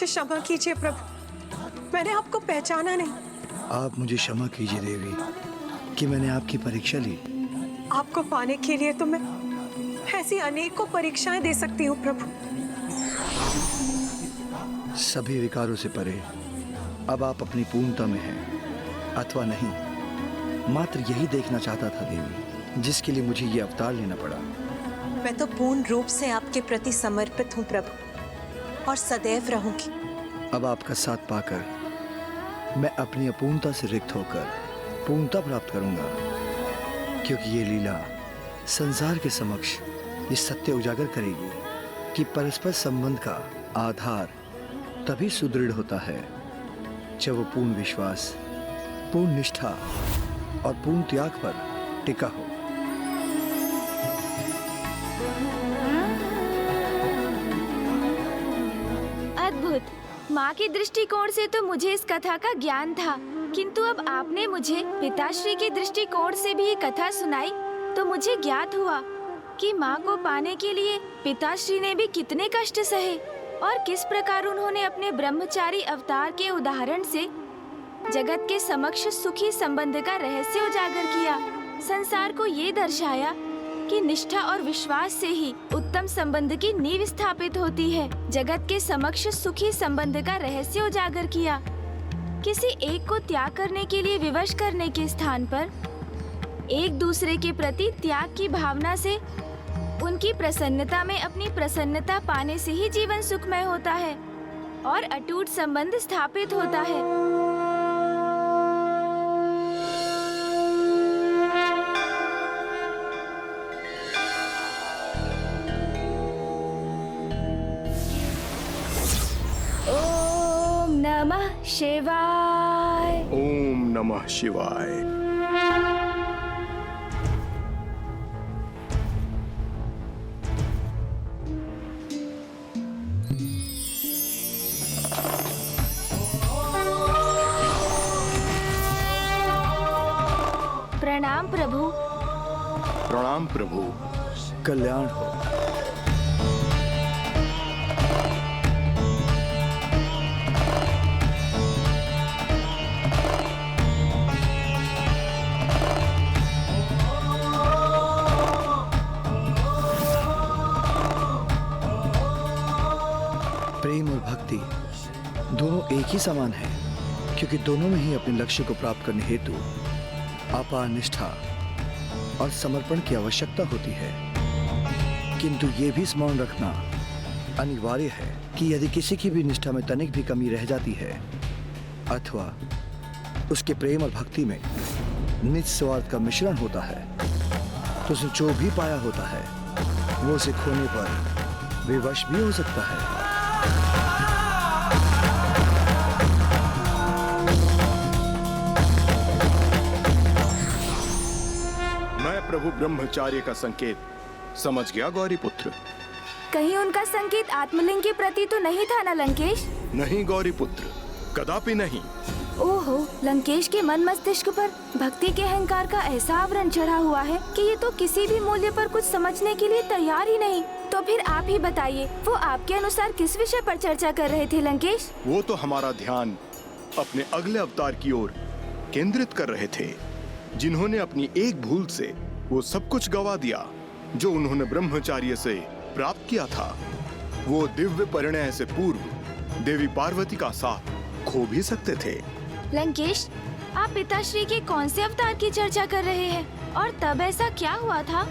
क्षमा कीजिए प्रभु, मैंने आपको पहचाना नहीं। आप मुझे क्षमा कीजिए देवी कि मैंने आपकी परीक्षा ली। आपको पाने के लिए तो मैं ऐसी अनेकों परीक्षाएं दे सकती हूँ प्रभु। सभी विकारों से परे अब आप अपनी पूर्णता में हैं अथवा नहीं, मात्र यही देखना चाहता था देवी, जिसके लिए मुझे ये अवतार लेना पड़ा। मैं तो पूर्ण रूप से आपके प्रति समर्पित हूँ प्रभु, और सदैव रहूंगी। अब आपका साथ पाकर मैं अपनी अपूर्णता से रिक्त होकर पूर्णता प्राप्त करूंगा, क्योंकि ये लीला संसार के समक्ष ये सत्य उजागर करेगी कि परस्पर संबंध का आधार तभी सुदृढ़ होता है जब वो पूर्ण विश्वास, पूर्ण निष्ठा और पूर्ण त्याग पर टिका हो। अद्भुत। माँ के दृष्टिकोण से तो मुझे इस कथा का ज्ञान था, किंतु अब आपने मुझे पिताश्री के दृष्टिकोण से भी ये कथा सुनाई तो मुझे ज्ञात हुआ कि माँ को पाने के लिए पिताश्री ने भी कितने कष्ट सहे और किस प्रकार उन्होंने अपने ब्रह्मचारी अवतार के उदाहरण से जगत के समक्ष सुखी संबंध का रहस्य उजागर किया। संसार को ये दर्शाया कि निष्ठा और विश्वास से ही उत्तम संबंध की नींव स्थापित होती है। जगत के समक्ष सुखी संबंध का रहस्य उजागर किया। किसी एक को त्याग करने के लिए विवश करने के स्थान पर एक दूसरे के प्रति त्याग की भावना से उनकी प्रसन्नता में अपनी प्रसन्नता पाने से ही जीवन सुखमय होता है और अटूट संबंध स्थापित होता है। ओम नमः शिवाय। ओम नमः शिवाय। प्रणाम प्रभु। प्रणाम प्रभु। कल्याण हो। प्रेम और भक्ति दोनों एक ही समान है, क्योंकि दोनों में ही अपने लक्ष्य को प्राप्त करने हेतु अपार निष्ठा और समर्पण की आवश्यकता होती है। किंतु ये भी स्मरण रखना अनिवार्य है कि यदि किसी की भी निष्ठा में तनिक भी कमी रह जाती है अथवा उसके प्रेम और भक्ति में निस्वार्थ का मिश्रण होता है, तो उसने जो भी पाया होता है वो उसे खोने पर विवश भी हो सकता है। प्रभु ब्रह्मचार्य का संकेत समझ गया गौरी पुत्र। कहीं उनका संकेत आत्मलिंग के प्रति तो नहीं था ना लंकेश? नहीं गौरी पुत्र, कदापि नहीं। ओहो, लंकेश के मन मस्तिष्क पर भक्ति के अहंकार का ऐसा आवरण चढ़ा हुआ है कि ये तो किसी भी मूल्य पर कुछ समझने के लिए तैयार ही नहीं। तो फिर आप ही बताइए, वो आपके अनुसार किस विषय पर चर्चा कर रहे थे लंकेश? वो तो हमारा ध्यान अपने अगले अवतार की ओर केंद्रित कर रहे थे, जिन्होंने अपनी एक भूल से वो सब कुछ गवा दिया जो उन्होंने ब्रह्मचार्य से प्राप्त किया था। वो दिव्य परिणय से पूर्व देवी पार्वती का साथ खो भी सकते थे। लंकेश, आप पिताश्री के कौन से अवतार की चर्चा कर रहे हैं और तब ऐसा क्या हुआ था?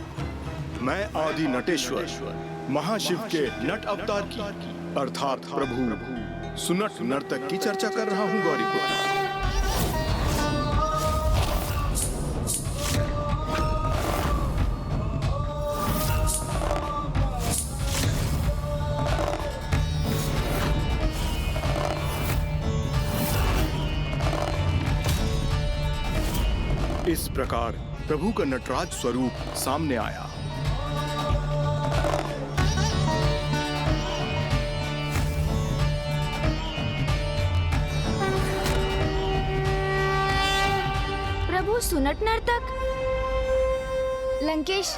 मैं आदि नटेश्वर महाशिव के नट अवतार की अर्थात प्रभु सुनट नर्तक की चर्चा कर रहा हूँ गौरी पुत्र। इस प्रकार प्रभु का नटराज स्वरूप सामने आया। प्रभु सुनट नर्तक। लंकेश,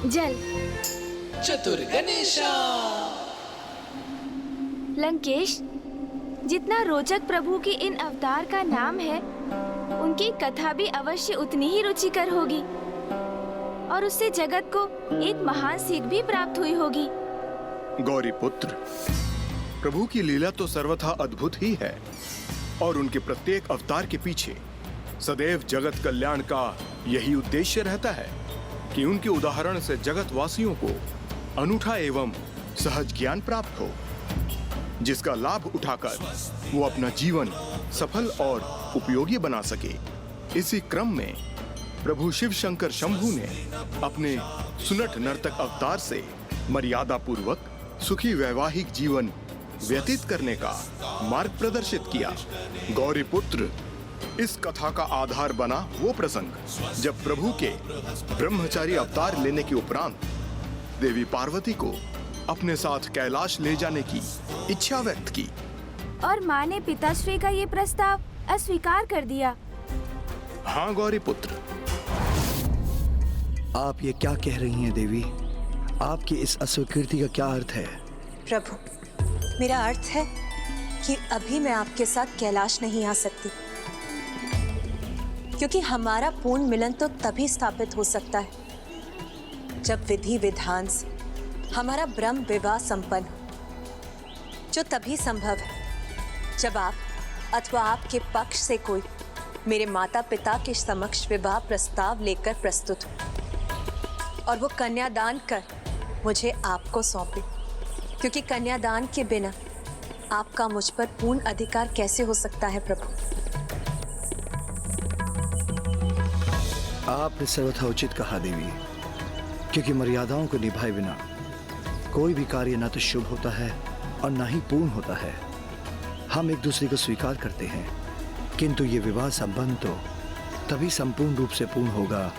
जल। चतुर गणेशा। लंकेश, जितना रोचक प्रभु के इन अवतार का नाम है, उनकी कथा भी अवश्य उतनी ही रुचिकर होगी और उससे जगत को एक महान सीख भी प्राप्त हुई होगी। गौरी पुत्र, प्रभु की लीला तो सर्वथा अद्भुत ही है और उनके प्रत्येक अवतार के पीछे सदैव जगत कल्याण का यही उद्देश्य रहता है कि उनके उदाहरण से जगत वासियों को अनूठा एवं सहज ज्ञान प्राप्त हो, जिसका लाभ उठाकर वो अपना जीवन सफल और उपयोगी बना सके। इसी क्रम में प्रभु शिव शंकर शंभू ने अपने सुनट नर्तक अवतार से मर्यादा पूर्वक सुखी वैवाहिक जीवन व्यतीत करने का मार्ग प्रदर्शित किया। गौरी पुत्र, इस कथा का आधार बना वो प्रसंग जब प्रभु के ब्रह्मचारी अवतार लेने के उपरांत देवी पार्वती को अपने साथ कैलाश ले जाने की इच्छा व्यक्त की और माँ ने पिताश्री का ये प्रस्ताव अस्वीकार कर दिया। हाँ गौरी पुत्र। आप ये क्या कह रही हैं देवी? आपकी इस अस्वीकृति का क्या अर्थ है? प्रभु, मेरा अर्थ है कि अभी मैं आपके साथ कैलाश नहीं आ सकती, क्योंकि हमारा पूर्ण मिलन तो तभी स्थापित हो सकता है जब विधि विधान से हमारा ब्रह्म विवाह संपन्न हो, जो तभी संभव है जब आप अथवा आपके पक्ष से कोई मेरे माता पिता के समक्ष विवाह प्रस्ताव लेकर प्रस्तुत हो और वो कन्यादान कर मुझे आपको सौंपे, क्योंकि कन्यादान के बिना आपका मुझ पर पूर्ण अधिकार कैसे हो सकता है प्रभु? आपने सर्वथा उचित कहा देवी, क्योंकि मर्यादाओं को निभाए बिना कोई भी कार्य न तो शुभ होता है और न ही पूर्ण होता है। हम एक दूसरे को स्वीकार करते हैं, किंतु ये विवाह संबंध तो तभी संपूर्ण रूप से पूर्ण होगा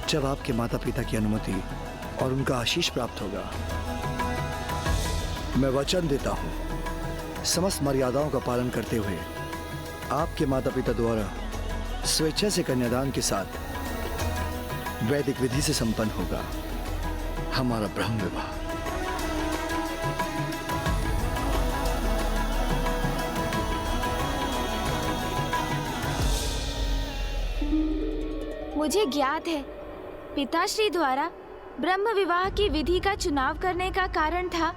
जब आपके माता पिता की अनुमति और उनका आशीष प्राप्त होगा। मैं वचन देता हूँ, समस्त मर्यादाओं का पालन करते हुए आपके माता पिता द्वारा स्वेच्छा से कन्यादान के साथ वैदिक विधि से संपन्न होगा हमारा ब्रह्म विवाह। मुझे ज्ञात है पिताश्री द्वारा ब्रह्म विवाह की विधि का चुनाव करने का कारण था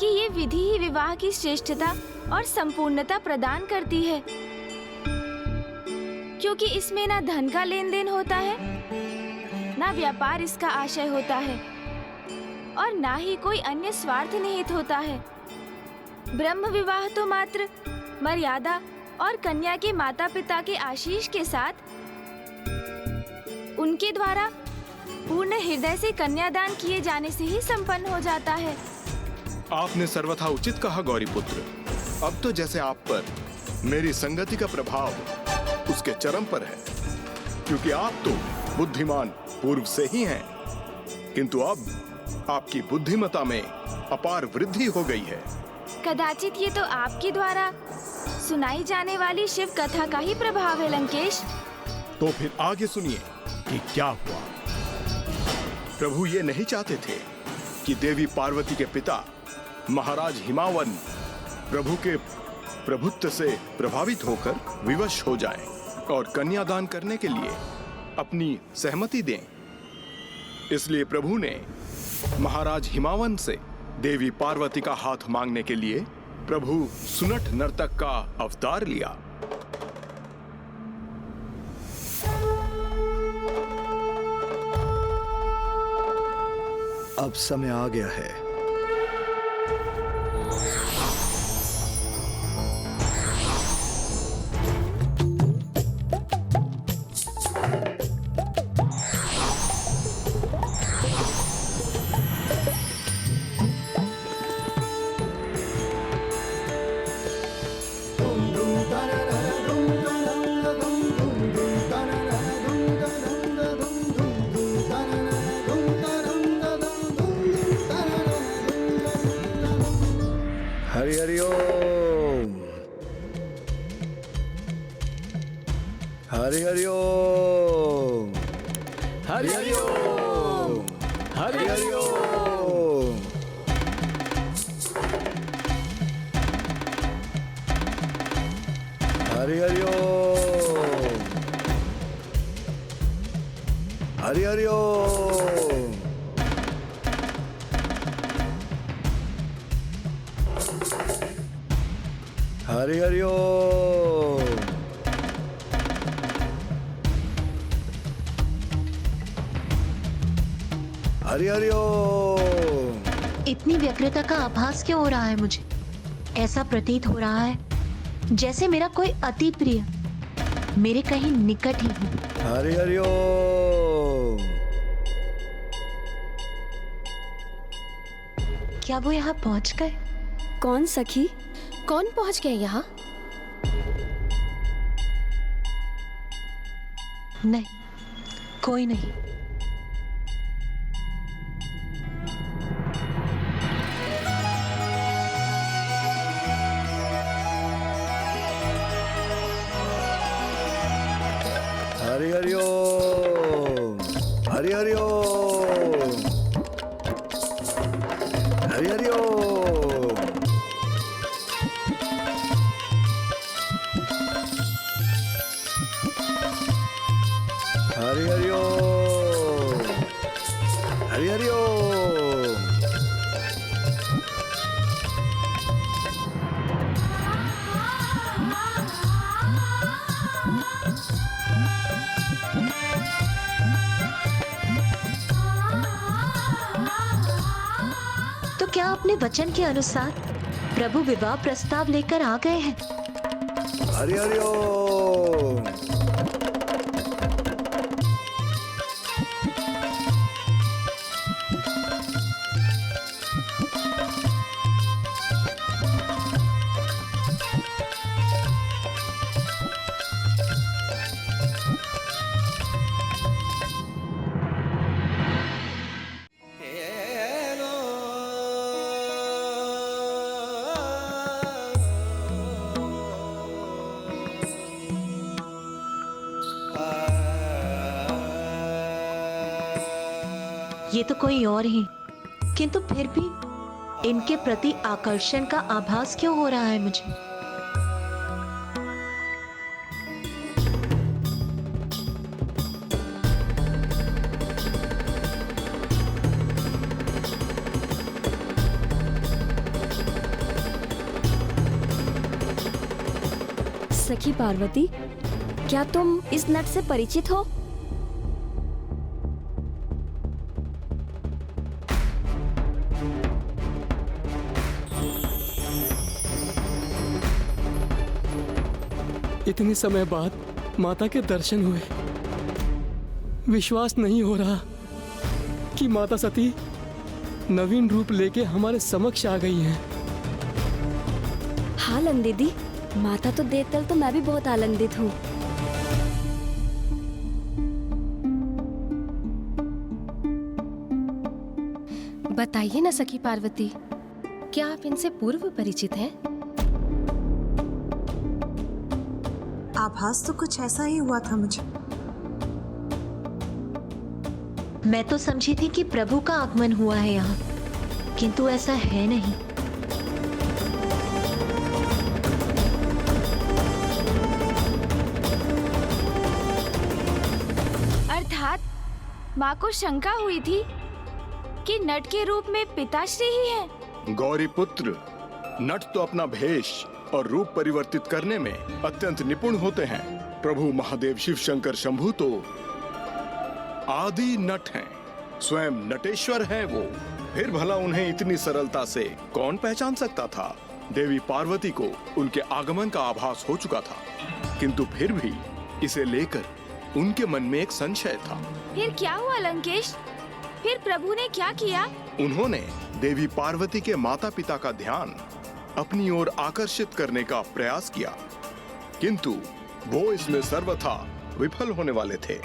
कि ये विधि ही विवाह की श्रेष्ठता और संपूर्णता प्रदान करती है, क्योंकि इसमें ना धन का लेन देन होता है, ना व्यापार इसका आशय होता है और ना ही कोई अन्य स्वार्थ निहित होता है। ब्रह्म विवाह तो मात्र मर्यादा और कन्या के माता पिता के आशीष के साथ उनके द्वारा पूर्ण हृदय से कन्यादान किए जाने से ही संपन्न हो जाता है। आपने सर्वथा उचित कहा गौरी पुत्र। अब तो जैसे आप पर मेरी संगति का प्रभाव उसके चरम पर है, क्योंकि आप तो बुद्धिमान पूर्व से ही हैं, किंतु अब आपकी बुद्धिमता में अपार वृद्धि हो गई है। कदाचित ये तो आपके द्वारा सुनाई जाने वाली शिव कथा का ही प्रभाव है लंकेश। तो फिर आगे सुनिए कि क्या हुआ। प्रभु ये नहीं चाहते थे कि देवी पार्वती के पिता महाराज हिमावन प्रभु के प्रभुत्व से प्रभावित होकर विवश हो जाएं और कन्यादान करने के लिए अपनी सहमति दें। इसलिए प्रभु ने महाराज हिमावन से देवी पार्वती का हाथ मांगने के लिए प्रभु सुनट नर्तक का अवतार लिया। अब समय आ गया है। हरि हरि ओम, हरि हरि ओम, हरि हरि ओम, हरि हरि ओम। हरि हरि ओम। हरि हरि ओम। हरि हरि ओम। हरि हरि ओम। इतनी व्यग्रता का आभास क्यों हो रहा है मुझे? ऐसा प्रतीत हो रहा है जैसे मेरा कोई अति प्रिय मेरे कहीं निकट ही हो। हरि हरि ओम। क्या वो यहाँ पहुँच गए? कौन सखी? कौन पहुंच गए यहाँ? नहीं, कोई नहीं। हरि हरि ओम। हरि हरि ओम। हरि हरि ओम। हरि हरि ओम। हरि हरि ओम। तो क्या अपने वचन के अनुसार प्रभु विवाह प्रस्ताव लेकर आ गए हैं? हरि हरि ओम। ये तो कोई और ही, किंतु फिर भी इनके प्रति आकर्षण का आभास क्यों हो रहा है मुझे? सखी पार्वती, क्या तुम इस नट से परिचित हो? इतने समय बाद माता के दर्शन हुए। विश्वास नहीं हो रहा कि माता सती नवीन रूप लेके हमारे समक्ष आ गई हैं। हाँ नंदिदी, माता तो देखकर तो मैं भी बहुत आनंदित हूँ। बताइए ना सखी पार्वती, क्या आप इनसे पूर्व परिचित हैं? आभास तो कुछ ऐसा ही हुआ था मुझे। मैं तो समझी थी कि प्रभु का आगमन हुआ है यहाँ, किंतु ऐसा है नहीं। अर्थात माँ को शंका हुई थी कि नट के रूप में पिताश्री ही हैं। गौरी पुत्र, नट तो अपना भेष और रूप परिवर्तित करने में अत्यंत निपुण होते हैं। प्रभु महादेव शिव शंकर शंभु तो आदि नट हैं, स्वयं नटेश्वर हैं वो। फिर भला उन्हें इतनी सरलता से कौन पहचान सकता था? देवी पार्वती को उनके आगमन का आभास हो चुका था, किंतु फिर भी इसे लेकर उनके मन में एक संशय था। फिर क्या हुआ लंकेश? फिर प्रभु ने क्या किया? उन्होंने देवी पार्वती के माता पिता का ध्यान अपनी ओर आकर्षित करने का प्रयास किया, किंतु वो इसमें सर्वथा विफल होने वाले थे।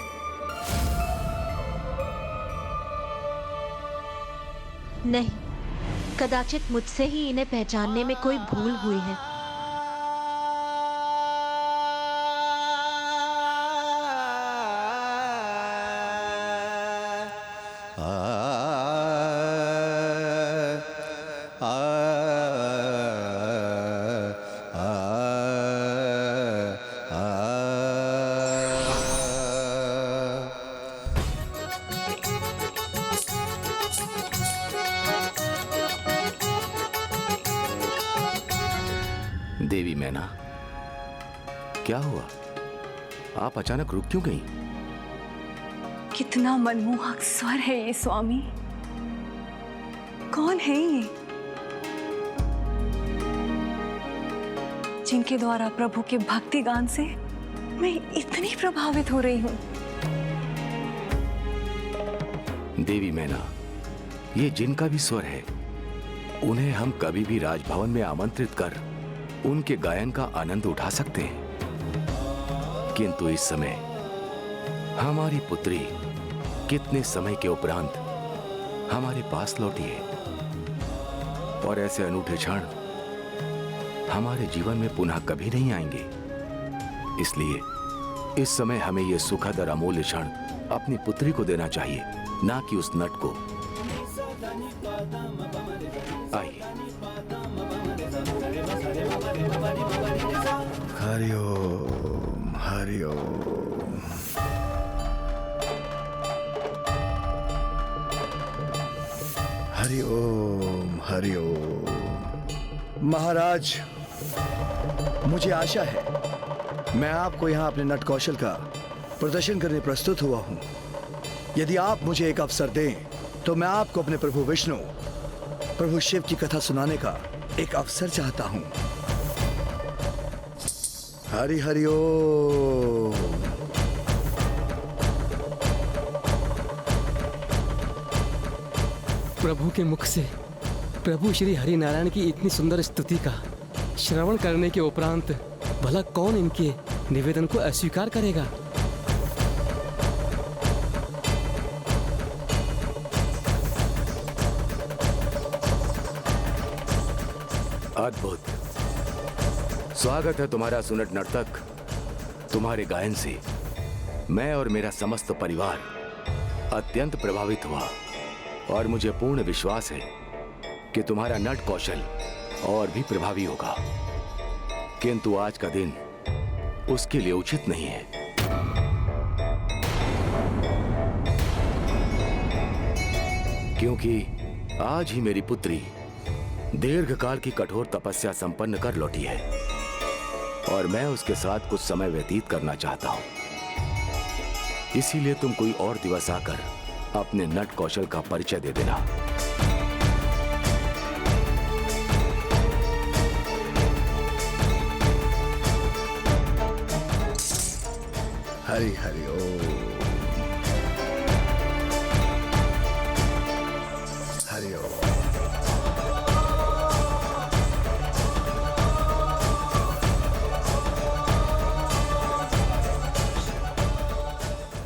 नहीं, कदाचित मुझसे ही इन्हें पहचानने में कोई भूल हुई है। नैना, क्या हुआ? आप अचानक रुक क्यों गई? कितना मनमोहक स्वर है ये स्वामी। कौन है ये जिनके द्वारा प्रभु के भक्ति गान से मैं इतनी प्रभावित हो रही हूँ? देवी मैना, ये जिनका भी स्वर है, उन्हें हम कभी भी राजभवन में आमंत्रित कर उनके गायन का आनंद उठा सकते हैं। किंतु इस समय हमारी पुत्री कितने समय के उपरांत हमारे पास लौटी है, और ऐसे अनूठे क्षण हमारे जीवन में पुनः कभी नहीं आएंगे। इसलिए इस समय हमें यह सुखद और अमूल्य क्षण अपनी पुत्री को देना चाहिए, ना कि उस नट को। आइए। हरिओम हरिओम। हरिओम हरिओम। महाराज, मुझे आशा है मैं आपको यहाँ अपने नट कौशल का प्रदर्शन करने प्रस्तुत हुआ हूँ। यदि आप मुझे एक अवसर दें तो मैं आपको अपने प्रभु विष्णु, प्रभु शिव की कथा सुनाने का एक अवसर चाहता हूँ। हरि हरि ओम। प्रभु के मुख से प्रभु श्री हरि नारायण की इतनी सुंदर स्तुति का श्रवण करने के उपरांत भला कौन इनके निवेदन को अस्वीकार करेगा? अद्भुत। स्वागत है तुम्हारा सुनट नर्तक। तुम्हारे गायन से मैं और मेरा समस्त परिवार अत्यंत प्रभावित हुआ, और मुझे पूर्ण विश्वास है कि तुम्हारा नट कौशल और भी प्रभावी होगा। किंतु आज का दिन उसके लिए उचित नहीं है। क्योंकि आज ही मेरी पुत्री दीर्घकाल की कठोर तपस्या संपन्न कर लौटी है, और मैं उसके साथ कुछ समय व्यतीत करना चाहता हूं। इसीलिए तुम कोई और दिवस आकर अपने नट कौशल का परिचय दे देना। हरि हरि ओम। हरि ओम।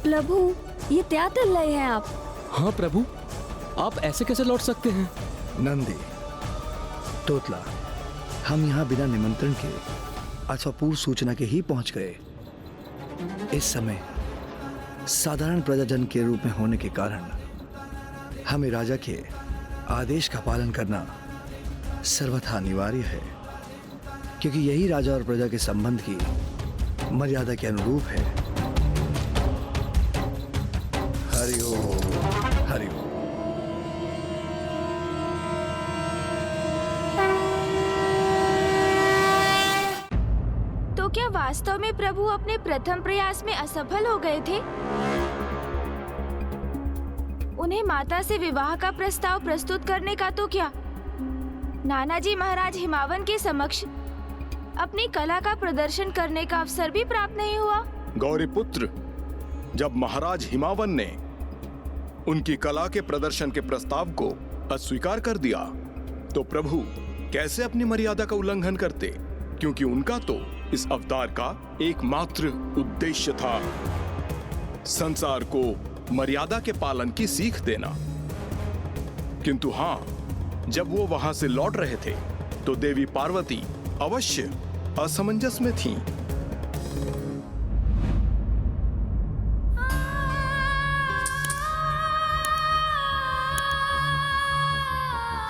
प्रभु, ये क्या कर रहे हैं आप? हाँ प्रभु, आप ऐसे कैसे लौट सकते हैं? नंदी, तोतला, हम यहाँ बिना निमंत्रण के अथवा पूर्व सूचना के ही पहुंच गए। इस समय साधारण प्रजाजन के रूप में होने के कारण हमें राजा के आदेश का पालन करना सर्वथा अनिवार्य है, क्योंकि यही राजा और प्रजा के संबंध की मर्यादा के अनुरूप है। हरि ओम हरि ओम। तो क्या वास्तव में प्रभु अपने प्रथम प्रयास में असफल हो गए थे? उन्हें माता से विवाह का प्रस्ताव प्रस्तुत करने का तो क्या, नानाजी महाराज हिमावन के समक्ष अपनी कला का प्रदर्शन करने का अवसर भी प्राप्त नहीं हुआ? गौरी पुत्र, जब महाराज हिमावन ने उनकी कला के प्रदर्शन के प्रस्ताव को अस्वीकार कर दिया, तो प्रभु कैसे अपनी मर्यादा का उल्लंघन करते, क्योंकि उनका तो इस अवतार का एकमात्र उद्देश्य था संसार को मर्यादा के पालन की सीख देना। किंतु हां, जब वो वहां से लौट रहे थे तो देवी पार्वती अवश्य असमंजस में थीं।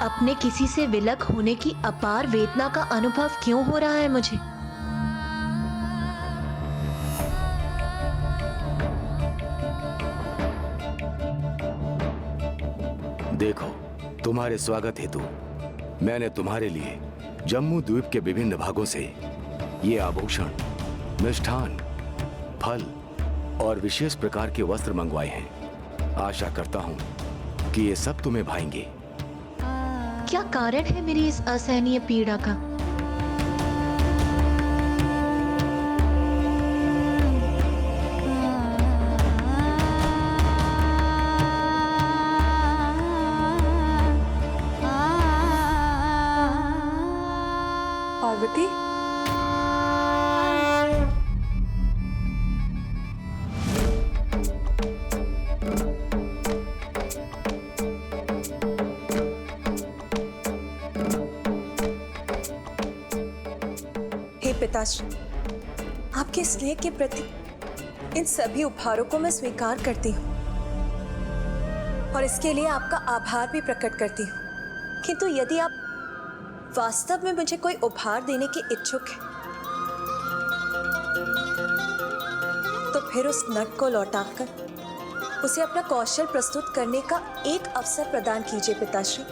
अपने किसी से विलग होने की अपार वेदना का अनुभव क्यों हो रहा है मुझे? देखो, तुम्हारे स्वागत हेतु मैंने तुम्हारे लिए जम्मू द्वीप के विभिन्न भागों से ये आभूषण, मिष्ठान, फल और विशेष प्रकार के वस्त्र मंगवाए हैं। आशा करता हूँ कि ये सब तुम्हें भाएंगे। क्या कारण है मेरी इस असहनीय पीड़ा का? पार्वती, हे पिताश्री, आपके स्नेह के प्रति इन सभी उपहारों को मैं स्वीकार करती हूँ और इसके लिए आपका आभार भी प्रकट करती हूँ। किंतु यदि आप वास्तव में मुझे कोई उपहार देने के इच्छुक हैं, तो फिर उस नट को लौटाकर उसे अपना कौशल प्रस्तुत करने का एक अवसर प्रदान कीजिए पिताश्री।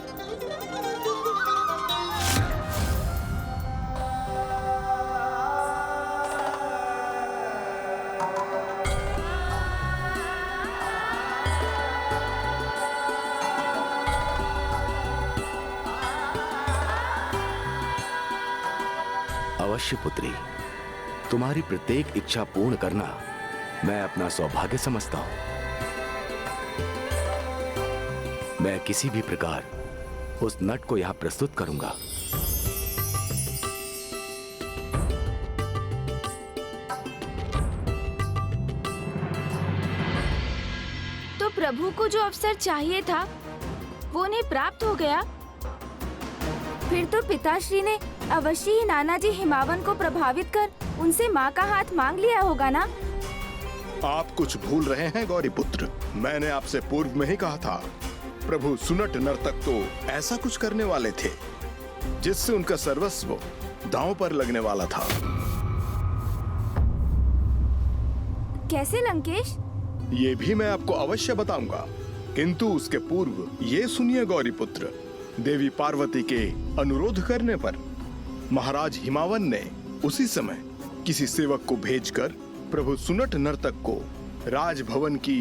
अवश्य पुत्री, तुम्हारी प्रत्येक इच्छा पूर्ण करना मैं अपना सौभाग्य समझता हूं। मैं किसी भी प्रकार उस नट को यहां प्रस्तुत करूंगा। तो प्रभु को जो अवसर चाहिए था वो उन्हें प्राप्त हो गया। फिर तो पिताश्री ने अवश्य ही नानाजी हिमावन को प्रभावित कर उनसे माँ का हाथ मांग लिया होगा ना? आप कुछ भूल रहे हैं गौरी पुत्र। मैंने आपसे पूर्व में ही कहा था, प्रभु सुनट नर्तक तो ऐसा कुछ करने वाले थे जिससे उनका सर्वस्व दांव पर लगने वाला था। कैसे लंकेश? ये भी मैं आपको अवश्य बताऊंगा, किंतु उसके पूर्व ये सुनिए गौरी पुत्र। देवी पार्वती के अनुरोध करने पर महाराज हिमावन ने उसी समय किसी सेवक को भेजकर प्रभु सुनट नर्तक को राजभवन की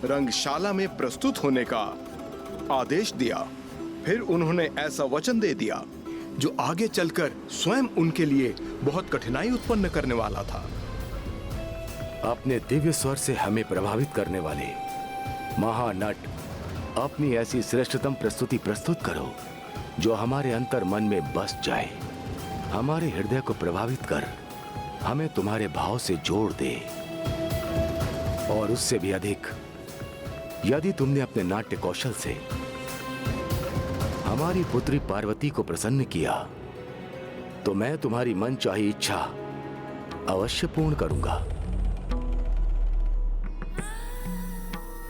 रंगशाला में प्रस्तुत होने का आदेश दिया। फिर उन्होंने ऐसा वचन दे दिया जो आगे चलकर स्वयं उनके लिए बहुत कठिनाई उत्पन्न करने वाला था। अपने दिव्य स्वर से हमें प्रभावित करने वाले महानट, अपनी ऐसी श्रेष्ठतम प्रस्तुति प्रस्तुत करो जो हमारे अंतर मन में बस जाए, हमारे हृदय को प्रभावित कर हमें तुम्हारे भाव से जोड़ दे। और उससे भी अधिक, यदि तुमने अपने नाट्य कौशल से हमारी पुत्री पार्वती को प्रसन्न किया तो मैं तुम्हारी मनचाही इच्छा अवश्य पूर्ण करूंगा।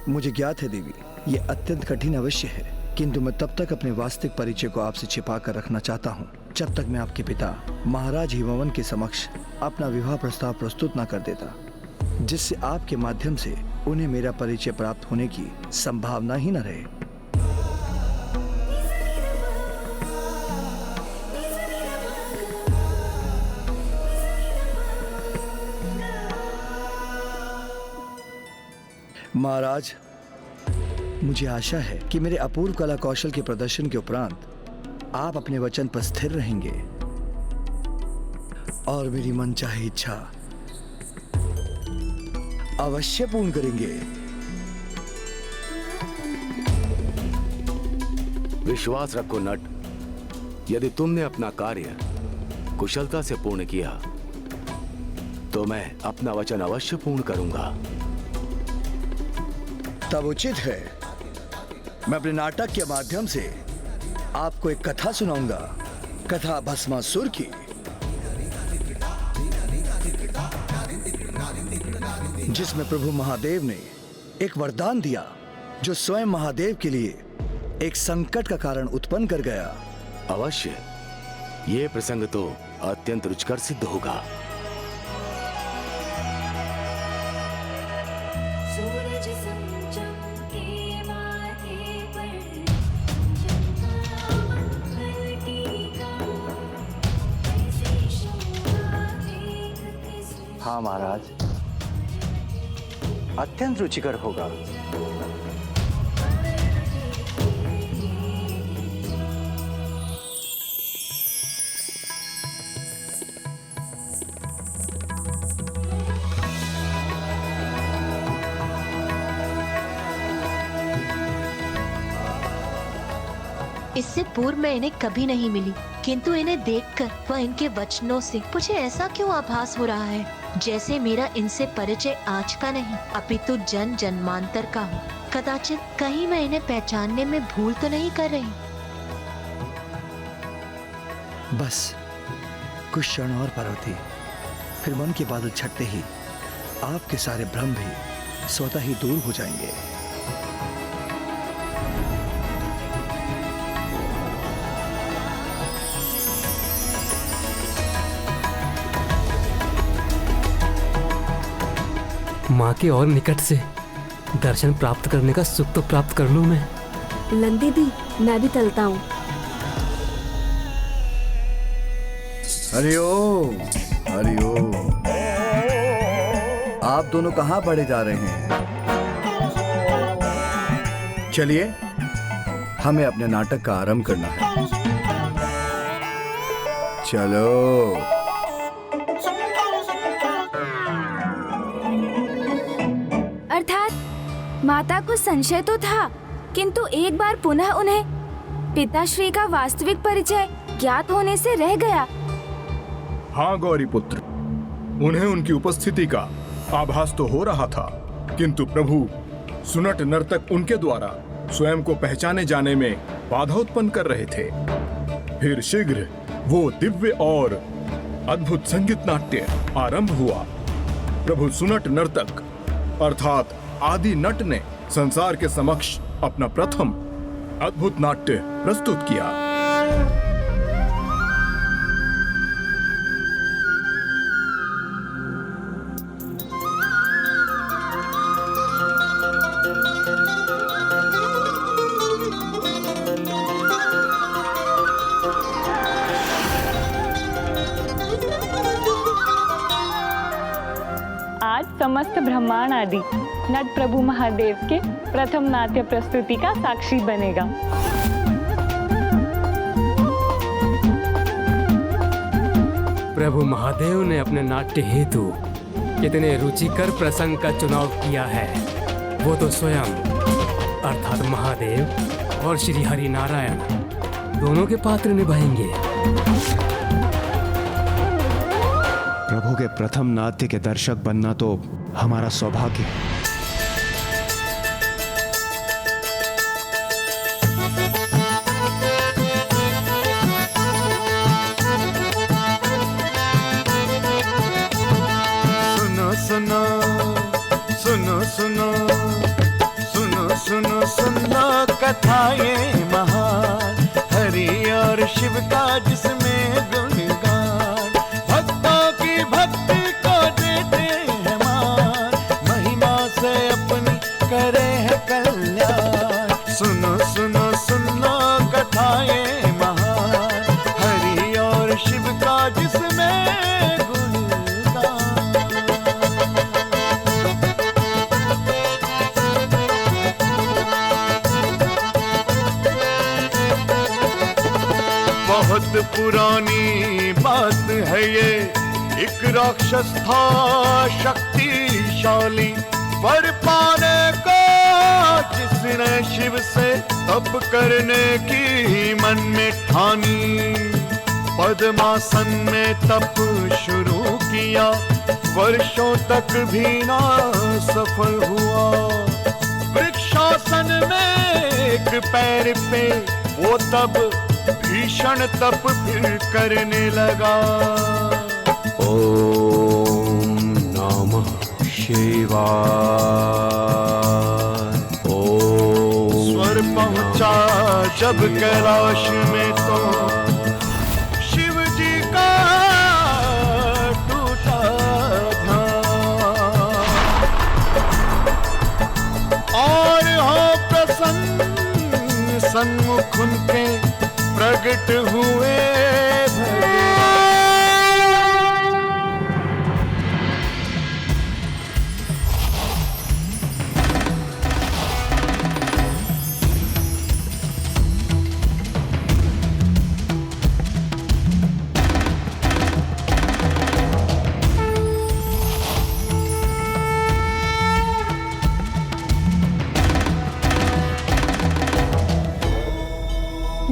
मुझे ज्ञात है देवी, ये अत्यंत कठिन अवश्य है, किंतु मैं तब तक अपने वास्तविक परिचय को आपसे छिपा कर रखना चाहता हूँ जब तक मैं आपके पिता महाराज हिमवन के समक्ष अपना विवाह प्रस्ताव प्रस्तुत न कर देता, जिससे आपके माध्यम से उन्हें मेरा परिचय प्राप्त होने की संभावना ही न रहे। महाराज, मुझे आशा है कि मेरे अपूर्व कला कौशल के प्रदर्शन के उपरांत आप अपने वचन पर स्थिर रहेंगे और मेरी मनचाही इच्छा अवश्य पूर्ण करेंगे। विश्वास रखो नट, यदि तुमने अपना कार्य कुशलता से पूर्ण किया तो मैं अपना वचन अवश्य पूर्ण करूंगा। तब उचित है मैं अपने नाटक के माध्यम से आपको एक कथा सुनाऊंगा, कथा भस्मासुर की, जिसमें प्रभु महादेव ने एक वरदान दिया जो स्वयं महादेव के लिए एक संकट का कारण उत्पन्न कर गया। अवश्य, ये प्रसंग तो अत्यंत रुचिकर सिद्ध होगा। हाँ महाराज, अत्यंत रुचिकर होगा। इससे पूर्व मैं इन्हें कभी नहीं मिली, किंतु इन्हें देखकर व इनके वचनों से मुझे ऐसा क्यों आभास हो रहा है जैसे मेरा इनसे परिचय आज का नहीं अपितु जन जन्मांतर का हो। कदाचित कहीं मैं इन्हें पहचानने में भूल तो नहीं कर रही। बस कुछ क्षण और पार्वती, फिर मन के बादल छटते ही आपके सारे भ्रम भी स्वतः ही दूर हो जाएंगे। माँ के और निकट से दर्शन प्राप्त करने का सुख तो प्राप्त कर लूं मैं। नंदी दी, मैं भी चलता हूँ। हरिओम हरिओम। आप दोनों कहाँ बढ़े जा रहे हैं? चलिए, हमें अपने नाटक का आरंभ करना है। चलो। अर्थात माता को संशय तो था, किंतु एक बार पुनः उन्हें पिताश्री का वास्तविक परिचय ज्ञात होने से रह गया। हाँ गौरी पुत्र, उन्हें उनकी उपस्थिति का आभास तो हो रहा था, किंतु प्रभु सुनट नर्तक उनके द्वारा स्वयं को पहचाने जाने में बाधा उत्पन्न कर रहे थे। फिर शीघ्र वो दिव्य और अद्भुत संगीत नाट्य आरंभ हुआ। प्रभु सुनट नर्तक अर्थात आदि नट ने संसार के समक्ष अपना प्रथम अद्भुत नाट्य प्रस्तुत किया। आज समस्त ब्रह्मांड आदि नट प्रभु महादेव के प्रथम नाट्य प्रस्तुति का साक्षी बनेगा। प्रभु महादेव ने अपने नाट्य हेतु कितने रुचिकर प्रसंग का चुनाव किया है, वो तो स्वयं अर्थात महादेव और श्री हरि नारायण दोनों के पात्र निभाएंगे। प्रभु के प्रथम नाट्य के दर्शक बनना तो हमारा सौभाग्य है। सुनो सुनो सुनो सुनो सुनो सुनो सुनो कथा ये महान, हरि और शिव का जिसमें गुणगान, भक्तों की भक्ति को देते हैं मान, महिमा से अपनी करे है कल्याण। सुनो सुनो सुनो कथा ये महान, हरि और शिव का जिसमें बहुत पुरानी बात है ये, एक राक्षस था शक्तिशाली, वर पाने को जिसने शिव से तप करने की मन में ठानी। पद्मासन में तप शुरू किया, वर्षों तक भी ना सफल हुआ। वृक्षासन में एक पैर पे वो तब भीषण तप फिर करने लगा। ओम नमः शिवाय। स्वर पहुंचा जब कैलाश में तो शिव जी का टूटा ध्यान, और हाँ प्रसन्न सन्मुख उनके प्रगट हुए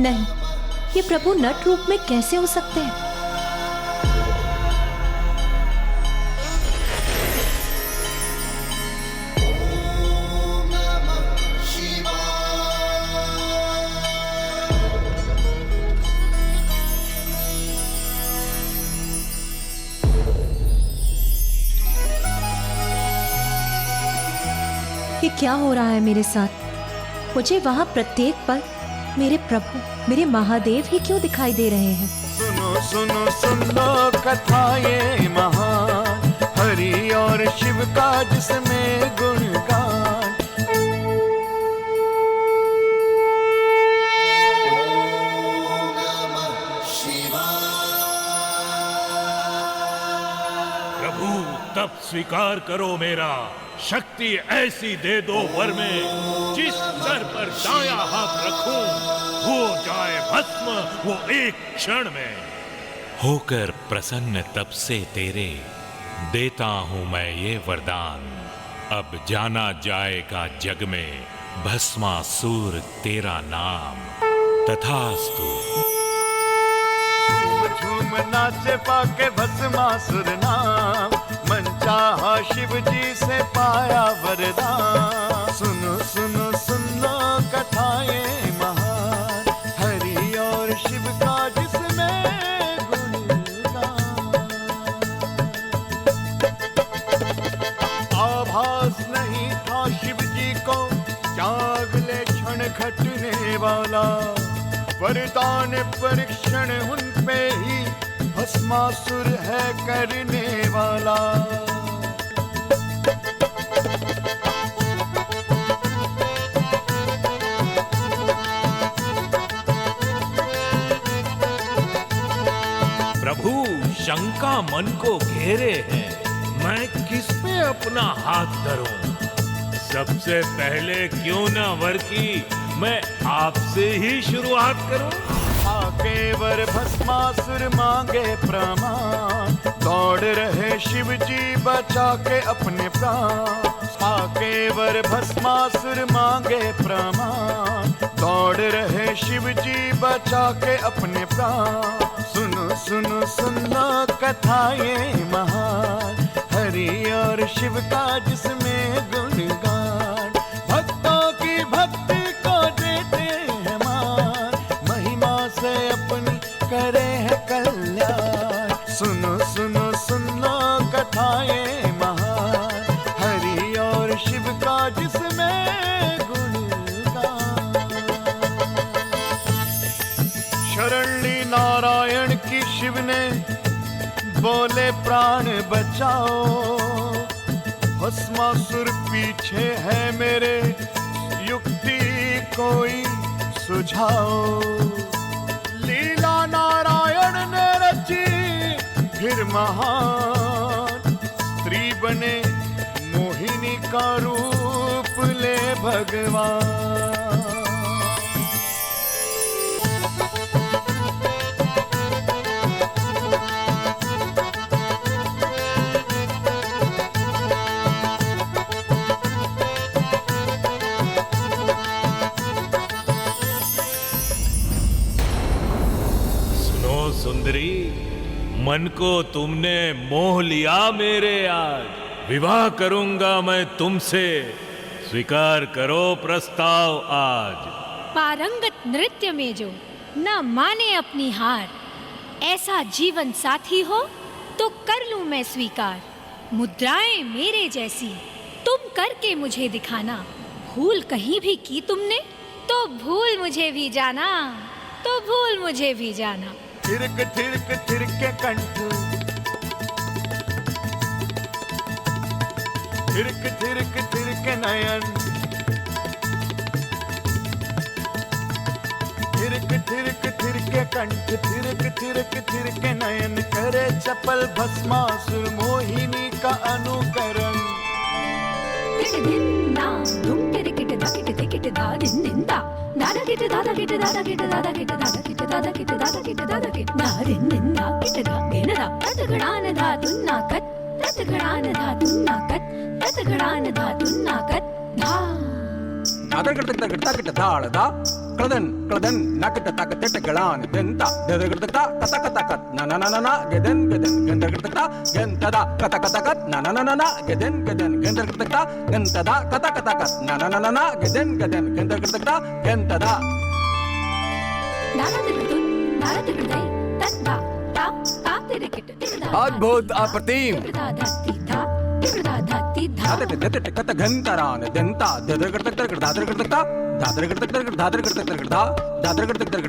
नहीं, ये प्रभु नट रूप में कैसे हो सकते हैं? ये क्या हो रहा है मेरे साथ? मुझे वहाँ प्रत्येक पल मेरे प्रभु, मेरे महादेव ही क्यों दिखाई दे रहे हैं? सुनो सुनो सुन लो कथा ये महान, हरि और शिव का जिसमें गुणगान। प्रभु तब स्वीकार करो मेरा, शक्ति ऐसी दे दो वर में, जिस सर पर दाया हाथ रखूं हो जाए भस्म वो एक क्षण में। होकर प्रसन्न तब से तेरे देता हूं मैं ये वरदान, अब जाना जाएगा जग में भस्मासुर तेरा नाम, तथास्तु। झूम नाचे पाके भस्मासुर नाम, मन चाहा शिव जी से पाया वरदान। सुनो सुनो सुन लो कथाएं महान, हरि और शिव का जिसमें गुणगान। आभास नहीं था शिव जी को क्या अगले क्षण घटने वाला, वरदान परीक्षण उन पे ही भस्मासुर है करने वाला। प्रभु शंका मन को घेरे है, मैं किस पे अपना हाथ धरूं? सबसे पहले क्यों ना वर की मैं आपसे ही शुरुआत करूं? आके वर भस्मासुर मांगे प्रमाण, दौड़ रहे शिव जी बचा के अपने प्राण। आके वर भस्मासुर मांगे प्रमाण, दौड़ रहे शिव जी बचा के अपने प्राण। सुनो सुनो सुन लो कथा ये महान, हरि और शिव का जिसमें गुणगान। भक्तों की भक्ति को देते हैं मान, महिमा से अपनी करे है कल्याण। सुनो सुनो सुन लो कथाएं महान, हरि और शिव का जिसमें गुणगान। शरण ली नारायण की शिव ने, बोले प्राण बचाओ, भस्मासुर पीछे है मेरे, युक्ति कोई सुझाओ। लीला नारायण ने रची फिर महान, स्त्री बने मोहिनी का रूप ले भगवान। सुंदरी, मन को तुमने मोह लिया मेरे, आज विवाह करूंगा मैं तुमसे, स्वीकार करो प्रस्ताव आज। पारंगत नृत्य में जो न माने अपनी हार, ऐसा जीवन साथी हो तो कर लूं मैं स्वीकार। मुद्राएं मेरे जैसी तुम करके मुझे दिखाना, भूल कहीं भी की तुमने तो भूल मुझे भी जाना, तो भूल मुझे भी जाना। थिरक थिरक थिरके कंठ, थिरक थिरक थिरके नयन, थिरक थिरक थिरके कंठ, थिरक थिरक थिरके नयन, करे चपल भस्मासुर मोहिनी का अनुकरण। दादा किट दादा किट दादा किट दादा किट दादा किट दादा किट दादा किट दादा किट दारिन निंदा किट दा गेनदा ततगड़ान धा तुन्ना कत ततगड़ान धा तुन्ना कत ततगड़ान धा तुन्ना कत धा दादर गड़तक गड़ता किट दाड़ दा क्लदन क्लदन नकट तक तिट गलान दंता ददर गड़तक कता कता कत ना ना ना ना ना गदन गदन गंदर गड़तक गंतदा कता कता कत ना ना ना ना ना गदन गदन गंदर गड़तक गंतदा कता कता कत ना ना ना ना ना गदन गदन गंदर गड़तक गंतदा अद्भुत, अप्रतिम। घंतरान दंता ददर गड़तक दादर गड़तक दादर गड़तक दादर गड़तक दादर गड़तक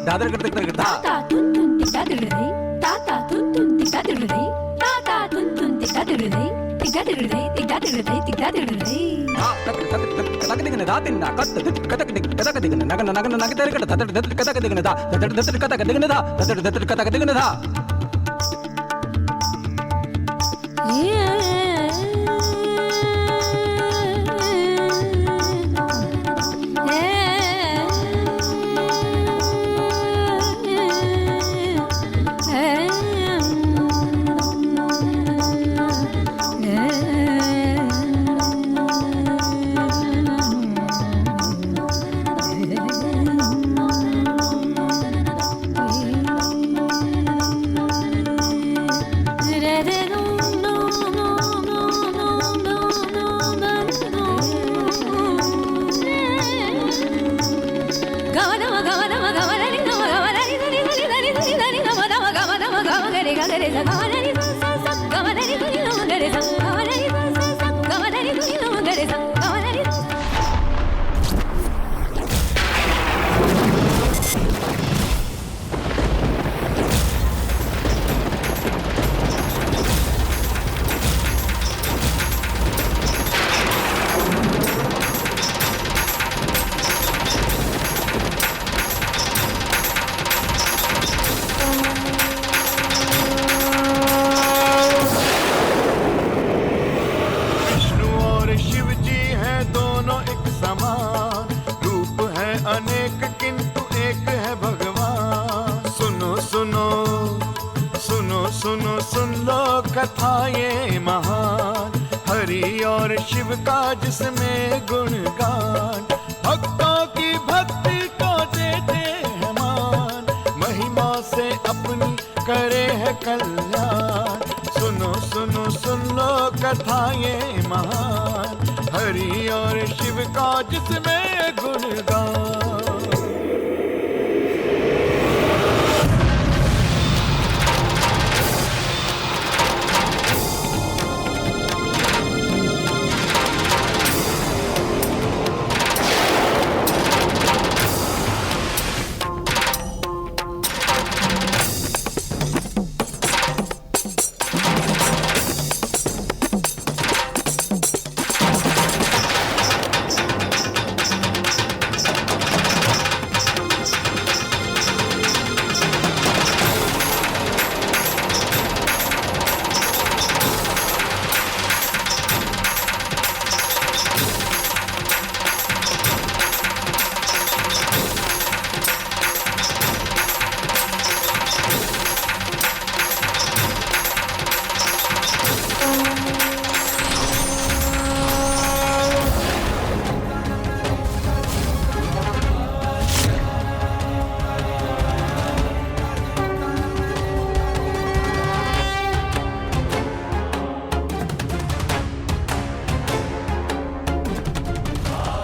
दादर गड़तक ताता तुन तुन तिका दिड़ रही ताता तुन तुन तिका दिड़ रही ताता तुन तुन तिका दिड़ रही तिका दिड़ रही तिका दिड़ रही तिका दिड़ रही कतक दिगने दातिन्ना कतक दिगने नगन नगन नगन तेरे कत ददर ददर कतक दिगने दा ददर ददर कतक दिगने दा ददर ददर कतक दिगने दा कथाएं महान हरि और शिव का जिसमें गुणगान भक्तों की भक्ति को देते हैं मान महिमा से अपनी करे है कल्याण सुनो सुनो सुन लो कथाएं महान हरि और शिव का जिसमें गुणगान।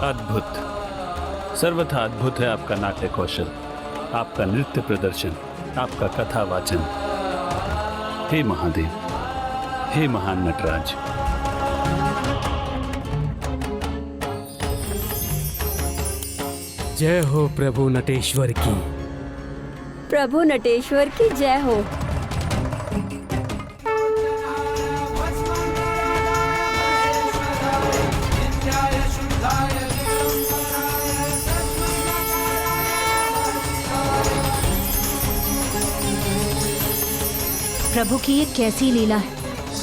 अद्भुत, सर्वथा अद्भुत है आपका नाट्य कौशल, आपका नृत्य प्रदर्शन, आपका कथा वाचन। हे महादेव, हे महान नटराज। जय हो प्रभु नटेश्वर की। प्रभु नटेश्वर की जय हो। प्रभु की ये कैसी लीला है,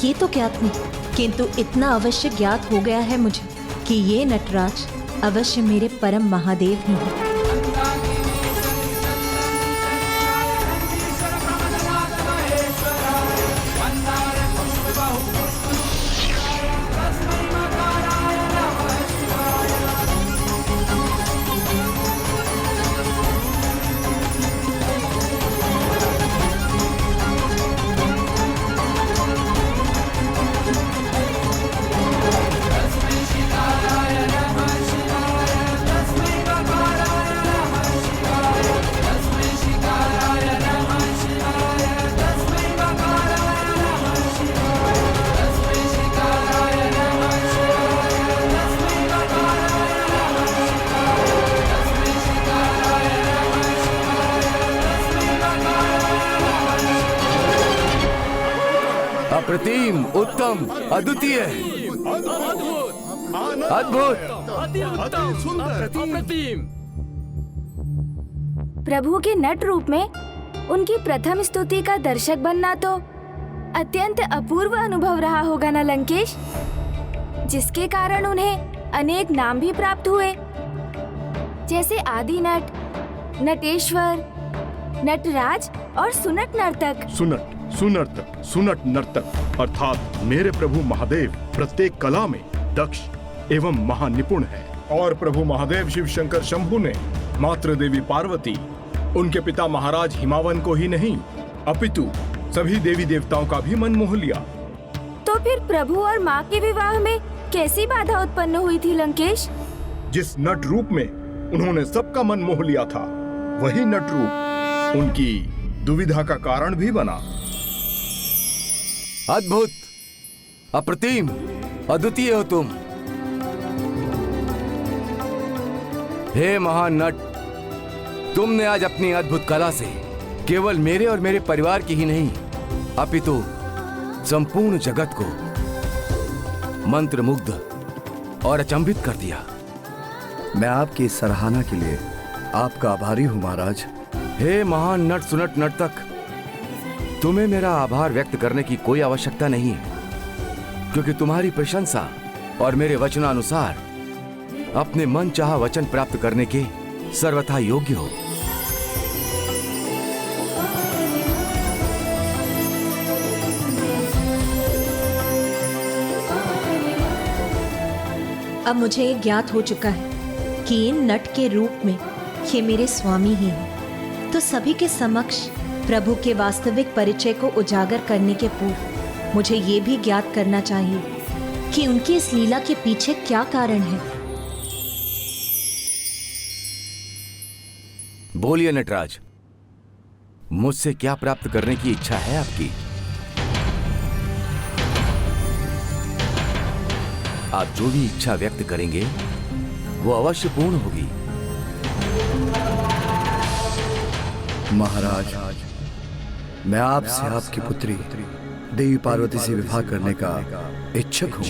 ये तो ज्ञात नहीं, किंतु इतना अवश्य ज्ञात हो गया है मुझे कि ये नटराज अवश्य मेरे परम महादेव ही हैं। अप्रतिम, उत्तम, अद्वितीय, अद्भुत, अप्रतिम। प्रभु के नट रूप में उनकी प्रथम स्तुति का दर्शक बनना तो अत्यंत अपूर्व अनुभव रहा होगा ना लंकेश, जिसके कारण उन्हें अनेक नाम भी प्राप्त हुए, जैसे आदि नट, नटेश्वर, नटराज और सुनट नर्तक। सुनट नर्तक अर्थात मेरे प्रभु महादेव प्रत्येक कला में दक्ष एवं महानिपुण है। और प्रभु महादेव शिव शंकर शंभु ने मातृ देवी पार्वती, उनके पिता महाराज हिमावन को ही नहीं अपितु सभी देवी देवताओं का भी मन मोह लिया। तो फिर प्रभु और माँ के विवाह में कैसी बाधा उत्पन्न हुई थी लंकेश? जिस नट रूप में उन्होंने सबका मन मोह लिया था, वही नट रूप उनकी दुविधा का कारण भी बना। अद्भुत, अप्रतिम, अद्वितीय हो तुम। हे महान नट, तुमने आज अपनी अद्भुत कला से केवल मेरे और मेरे परिवार की ही नहीं, अपितु संपूर्ण जगत को मंत्रमुग्ध और अचंभित कर दिया। मैं आपकी इस सराहना के लिए आपका आभारी हूं महाराज। हे महान नट सुनट नर्तक, तुम्हें मेरा आभार व्यक्त करने की कोई आवश्यकता नहीं है, क्योंकि तुम्हारी प्रशंसा और मेरे वचनानुसार अपने मन चाह वचन प्राप्त करने के सर्वथा योग्य हो। अब मुझे ये ज्ञात हो चुका है कि इन नट के रूप में ये मेरे स्वामी ही हैं। तो सभी के समक्ष प्रभु के वास्तविक परिचय को उजागर करने के पूर्व मुझे ये भी ज्ञात करना चाहिए कि उनकी इस लीला के पीछे क्या कारण है। बोलिए नटराज, मुझसे क्या प्राप्त करने की इच्छा है आपकी? आप जो भी इच्छा व्यक्त करेंगे वो अवश्य पूर्ण होगी। महाराज, मैं आपसे आपकी पुत्री देवी पार्वती से विवाह करने का इच्छुक हूं।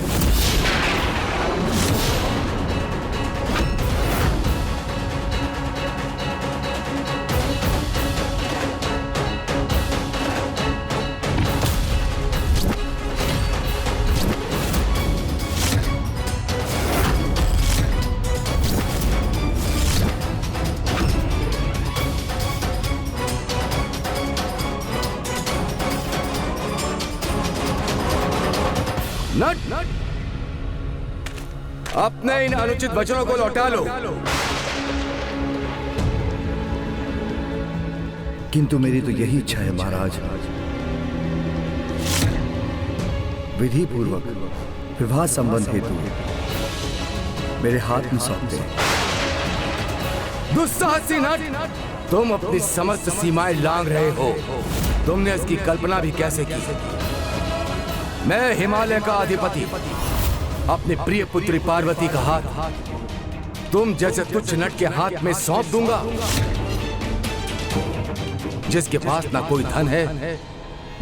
नट, अपने इन अनुचित वचनों को लौटा लो। किंतु मेरी तो यही इच्छा है महाराज, विधि पूर्वक विवाह संबंध हेतु मेरे हाथ में सौंप दे। दुस्साहसी नट, तुम अपनी समस्त सीमाएं लांघ रहे हो। तुमने इसकी कल्पना भी कैसे की? मैं हिमालय का अधिपति अपनी प्रिय पुत्री पार्वती का हाथ तुम जैसे तुच्छ नट के हाथ में सौंप दूंगा, जिसके पास ना कोई धन है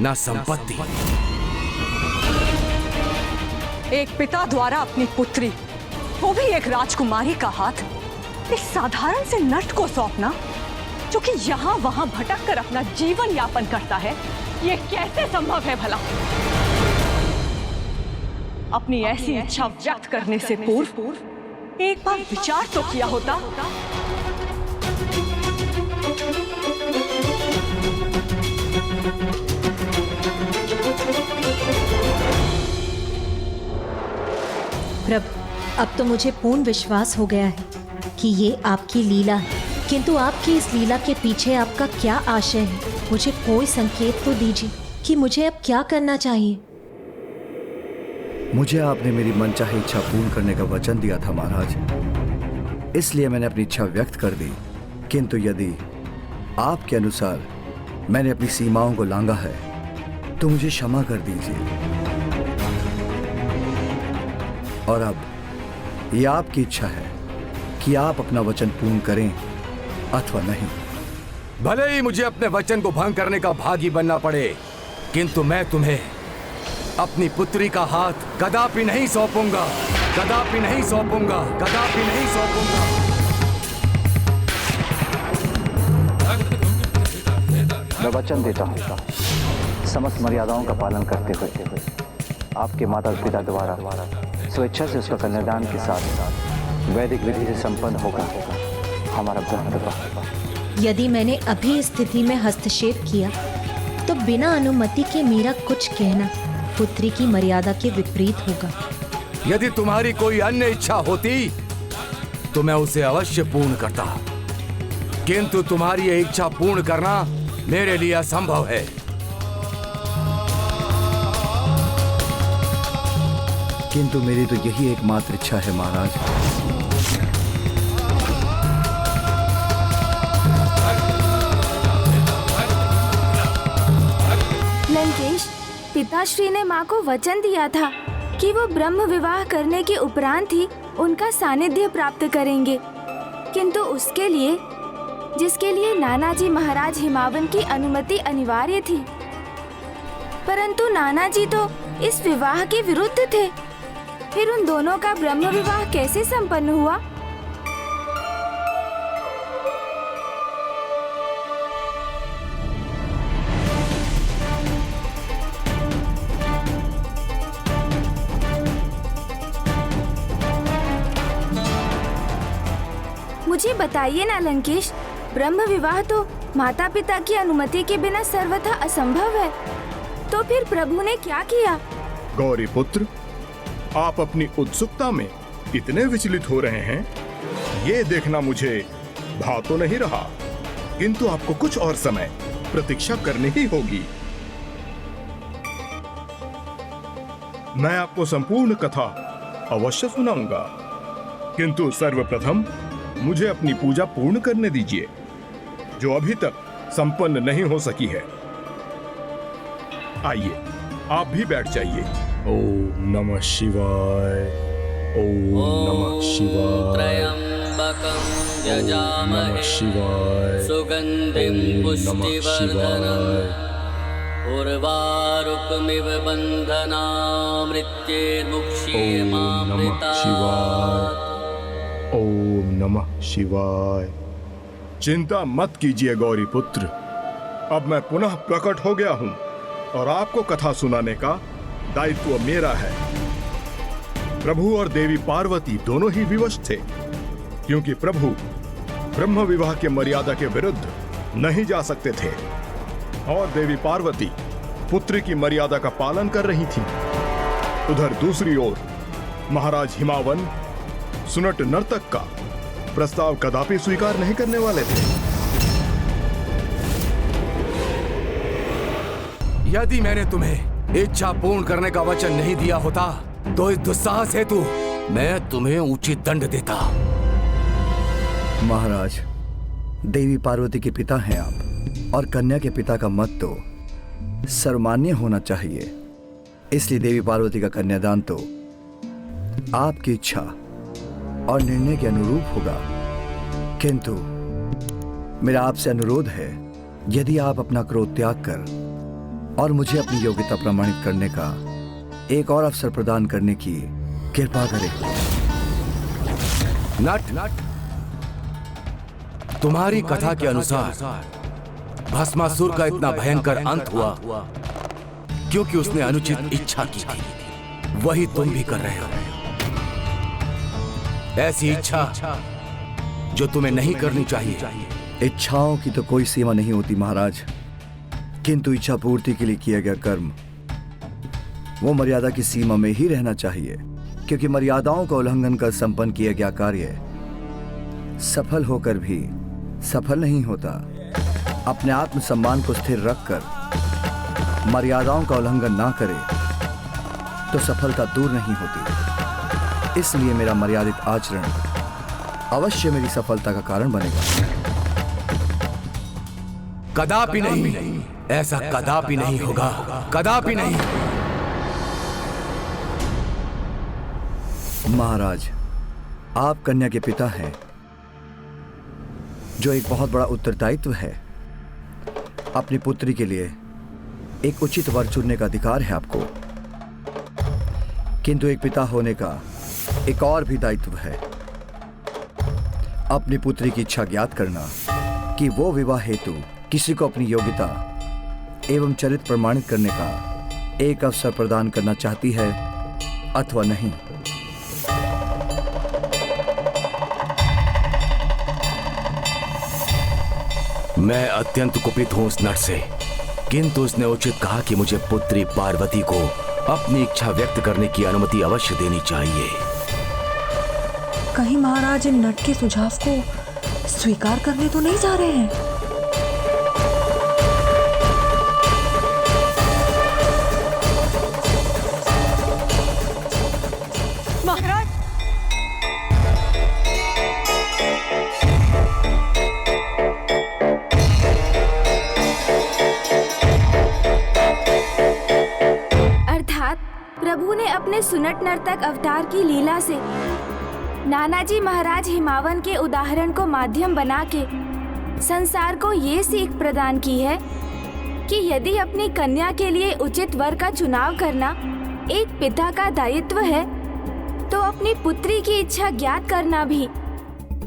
ना संपत्ति। एक पिता द्वारा अपनी पुत्री, वो भी एक राजकुमारी का हाथ इस साधारण से नट को सौंपना, जो कि यहाँ वहाँ भटक कर अपना जीवन यापन करता है, ये कैसे संभव है भला? अपनी ऐसी इच्छा व्यक्त करने से पूर्व एक बार विचार तो किया होता। प्रभु, अब तो मुझे पूर्ण विश्वास हो गया है कि ये आपकी लीला है, किंतु आपकी इस लीला के पीछे आपका क्या आशय है? मुझे कोई संकेत तो दीजिए कि मुझे अब क्या करना चाहिए। मुझे आपने मेरी मनचाही इच्छा पूर्ण करने का वचन दिया था महाराज, इसलिए मैंने अपनी इच्छा व्यक्त कर दी। किंतु यदि आपके अनुसार मैंने अपनी सीमाओं को लांघा है तो मुझे क्षमा कर दीजिए। और अब यह आपकी इच्छा है कि आप अपना वचन पूर्ण करें अथवा नहीं। भले ही मुझे अपने वचन को भंग करने का भागी बनना पड़े, किंतु मैं तुम्हें अपनी पुत्री का हाथ कदापि नहीं सौंपूंगा, कदापि नहीं सौंपूंगा, कदापि नहीं सौंपूंगा। मैं वचन देता हूँ समस्त मर्यादाओं का पालन करते हुए आपके माता पिता द्वारा स्वेच्छा से उसका कन्यादान के साथ वैदिक विधि से संपन्न होगा हमारा ब्रह्म विवाह। यदि मैंने अभी इस स्थिति में हस्तक्षेप किया तो बिना अनुमति के मेरा कुछ कहना पुत्री की मर्यादा के विपरीत होगा। यदि तुम्हारी कोई अन्य इच्छा होती तो मैं उसे अवश्य पूर्ण करता, किंतु तुम्हारी यह इच्छा पूर्ण करना मेरे लिए असंभव है। किंतु मेरी तो यही एकमात्र इच्छा है महाराज। लंकेश, पिताश्री ने माँ को वचन दिया था कि वो ब्रह्म विवाह करने के उपरांत ही उनका सानिध्य प्राप्त करेंगे, किंतु उसके लिए जिसके लिए नानाजी महाराज हिमावन की अनुमति अनिवार्य थी, परंतु नानाजी तो इस विवाह के विरुद्ध थे। फिर उन दोनों का ब्रह्म विवाह कैसे संपन्न हुआ? मुझे बताइए ना लंकेश, ब्रह्म विवाह तो माता पिता की अनुमति के बिना सर्वथा असंभव है, तो फिर प्रभु ने क्या किया? गौरी पुत्र, आप अपनी उत्सुकता में इतने विचलित हो रहे हैं, ये देखना मुझे भा तो नहीं रहा, किंतु आपको कुछ और समय प्रतीक्षा करनी ही होगी। मैं आपको संपूर्ण कथा अवश्य सुनाऊंगा, किंतु सर्वप्रथम मुझे अपनी पूजा पूर्ण करने दीजिए, जो अभी तक संपन्न नहीं हो सकी है। आइए, आप भी बैठ जाइए। ओम नमः शिवाय, ओम नमः शिवाय, त्र्यंबकं यजामहे नमः शिवाय, सुगंधिं पुष्टिवर्धनम् उर्वारुकमिव बन्धनान् मृत्युर्मुक्षीयमामृतात्। ओम नमः शिवाय। चिंता मत कीजिए गौरी पुत्र, अब मैं पुनः प्रकट हो गया हूं और आपको कथा सुनाने का दायित्व मेरा है। प्रभु और देवी पार्वती दोनों ही विवश थे, क्योंकि प्रभु ब्रह्म विवाह के मर्यादा के विरुद्ध नहीं जा सकते थे और देवी पार्वती पुत्री की मर्यादा का पालन कर रही थी। उधर दूसरी ओर महाराज हिमावन सुनट नर्तक का प्रस्ताव कदापि स्वीकार नहीं करने वाले थे। यदि मैंने तुम्हें इच्छा पूर्ण करने का वचन नहीं दिया होता तो इस दुस्साहस हेतु मैं तुम्हें उचित दंड देता। महाराज, देवी पार्वती के पिता हैं आप और कन्या के पिता का मत तो सर्वमान्य होना चाहिए, इसलिए देवी पार्वती का कन्यादान तो आपकी इच्छा और निर्णय के अनुरूप होगा। किंतु मेरा आपसे अनुरोध है, यदि आप अपना क्रोध त्याग कर और मुझे अपनी योग्यता प्रमाणित करने का एक और अवसर प्रदान करने की कृपा करें। नट, तुम्हारी कथा के अनुसार भस्मासुर का इतना भयंकर अंत हुआ क्योंकि उसने अनुचित इच्छा की थी, वही तुम भी कर रहे हो। ऐसी इच्छा जो तुम्हें नहीं करनी चाहिए। इच्छाओं की तो कोई सीमा नहीं होती महाराज, किंतु इच्छा पूर्ति के लिए किया गया कर्म वो मर्यादा की सीमा में ही रहना चाहिए, क्योंकि मर्यादाओं का उल्लंघन कर संपन्न किया गया कार्य सफल होकर भी सफल नहीं होता। अपने आत्मसम्मान को स्थिर रखकर मर्यादाओं का उल्लंघन ना करे तो सफलता दूर नहीं होती। इसलिए मेरा मर्यादित आचरण अवश्य मेरी सफलता का कारण बनेगा। कदापि नहीं, ऐसा कदापि नहीं होगा, कदापि नहीं। महाराज, आप कन्या के पिता हैं, जो एक बहुत बड़ा उत्तरदायित्व है। अपनी पुत्री के लिए एक उचित वर चुनने का अधिकार है आपको। किंतु एक पिता होने का एक और भी दायित्व है, अपनी पुत्री की इच्छा ज्ञात करना कि वो विवाह हेतु किसी को अपनी योग्यता एवं चरित्र प्रमाणित करने का एक अवसर प्रदान करना चाहती है अथवा नहीं। मैं अत्यंत कुपित हूं उस नर से, किंतु उसने उचित कहा कि मुझे पुत्री पार्वती को अपनी इच्छा व्यक्त करने की अनुमति अवश्य देनी चाहिए। कहीं महाराज इन नट के सुझाव को स्वीकार करने तो नहीं जा रहे हैं? महाराज, अर्थात प्रभु ने अपने सुनट नर्तक अवतार की लीला से नानाजी महाराज हिमावन के उदाहरण को माध्यम बना के संसार को ये सीख प्रदान की है कि यदि अपनी कन्या के लिए उचित वर का चुनाव करना एक पिता का दायित्व है, तो अपनी पुत्री की इच्छा ज्ञात करना भी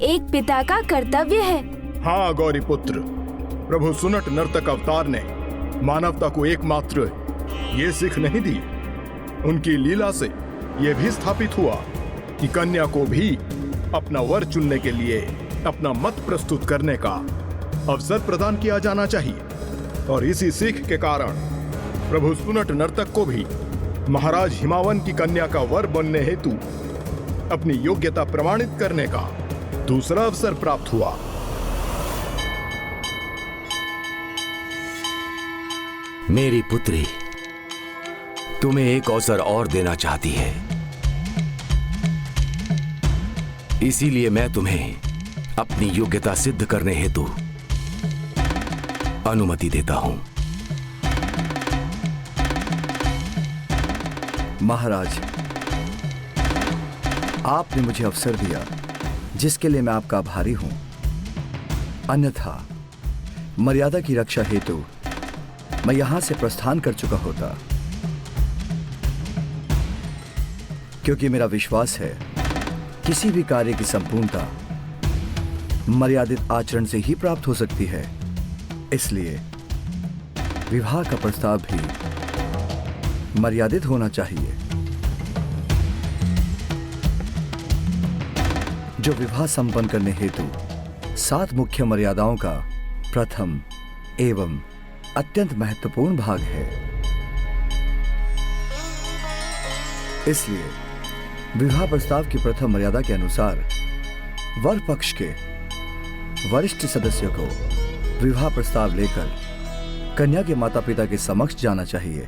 एक पिता का कर्तव्य है। हाँ गौरी पुत्र, प्रभु सुनट नर्तक अवतार ने मानवता को एकमात्र ये सीख नहीं दी, उनकी लीला से यह भी स्थापित हुआ कि कन्या को भी अपना वर चुनने के लिए अपना मत प्रस्तुत करने का अवसर प्रदान किया जाना चाहिए। और इसी सीख के कारण प्रभु सुनट नर्तक को भी महाराज हिमावन की कन्या का वर बनने हेतु अपनी योग्यता प्रमाणित करने का दूसरा अवसर प्राप्त हुआ। मेरी पुत्री तुम्हें एक अवसर और देना चाहती है, इसीलिए मैं तुम्हें अपनी योग्यता सिद्ध करने हेतु अनुमति देता हूं। महाराज, आपने मुझे अवसर दिया जिसके लिए मैं आपका आभारी हूं, अन्यथा मर्यादा की रक्षा हेतु मैं यहां से प्रस्थान कर चुका होता, क्योंकि मेरा विश्वास है किसी भी कार्य की संपूर्णता मर्यादित आचरण से ही प्राप्त हो सकती है। इसलिए विवाह का प्रस्ताव भी मर्यादित होना चाहिए। जो विवाह संपन्न करने हेतु 7 मुख्य मर्यादाओं का प्रथम एवं अत्यंत महत्वपूर्ण भाग है। इसलिए विवाह प्रस्ताव की प्रथम मर्यादा के अनुसार वर पक्ष के वरिष्ठ सदस्य को विवाह प्रस्ताव लेकर कन्या के माता पिता के समक्ष जाना चाहिए,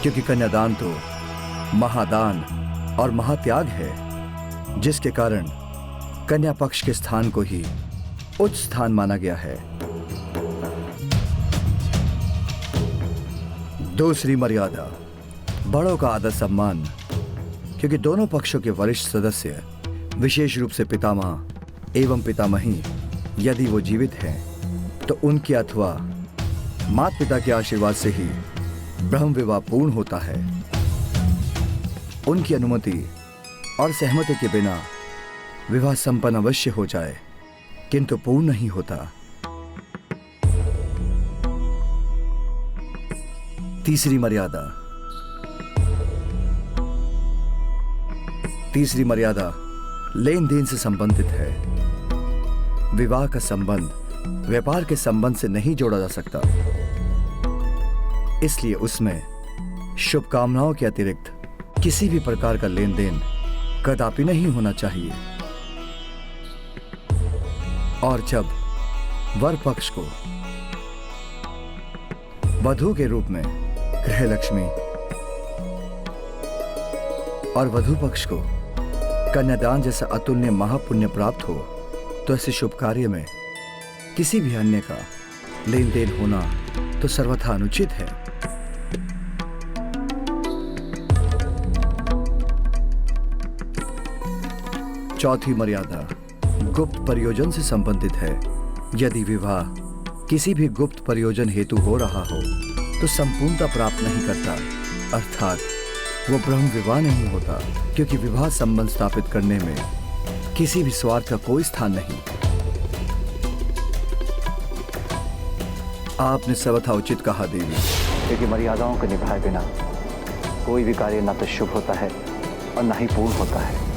क्योंकि कन्यादान तो महादान और महात्याग है, जिसके कारण कन्या पक्ष के स्थान को ही उच्च स्थान माना गया है। दूसरी मर्यादा, बड़ों का आदर सम्मान, क्योंकि दोनों पक्षों के वरिष्ठ सदस्य, विशेष रूप से पितामह एवं पितामही, यदि वो जीवित हैं, तो उनके अथवा माता पिता के आशीर्वाद से ही ब्रह्म विवाह पूर्ण होता है। उनकी अनुमति और सहमति के बिना विवाह संपन्न अवश्य हो जाए, किंतु पूर्ण नहीं होता। तीसरी मर्यादा लेन देन से संबंधित है। विवाह का संबंध व्यापार के संबंध से नहीं जोड़ा जा सकता, इसलिए उसमें शुभकामनाओं के अतिरिक्त किसी भी प्रकार का लेन देन कदापि नहीं होना चाहिए। और जब वर पक्ष को वधू के रूप में गृह लक्ष्मी और वधू पक्ष को कन्यादान जैसा अतुल्य महापुण्य प्राप्त हो, तो ऐसे शुभ कार्य में किसी भी अन्य का लेन देन होना तो सर्वथा अनुचित है। चौथी मर्यादा गुप्त प्रयोजन से संबंधित है। यदि विवाह किसी भी गुप्त प्रयोजन हेतु हो रहा हो, तो संपूर्णता प्राप्त नहीं करता, अर्थात वो ब्रह्म विवाह नहीं होता, क्योंकि विवाह संबंध स्थापित करने में किसी भी स्वार्थ का कोई स्थान नहीं। आपने सर्वथा उचित कहा देवी, क्योंकि मर्यादाओं को निभाए बिना कोई भी कार्य ना तो शुभ होता है और ना ही पूर्ण होता है।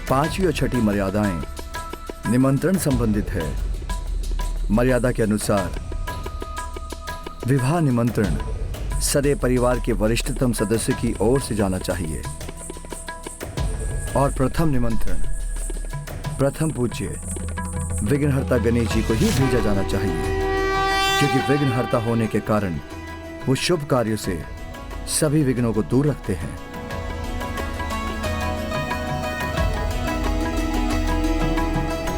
पांचवी और छठी मर्यादाएं निमंत्रण संबंधित है। मर्यादा के अनुसार विवाह निमंत्रण सदैव परिवार के वरिष्ठतम सदस्य की ओर से जाना चाहिए और प्रथम निमंत्रण प्रथम पूज्य विघ्नहर्ता गणेश जी को ही भेजा जाना चाहिए, क्योंकि विघ्नहर्ता होने के कारण वो शुभ कार्यों से सभी विघ्नों को दूर रखते हैं।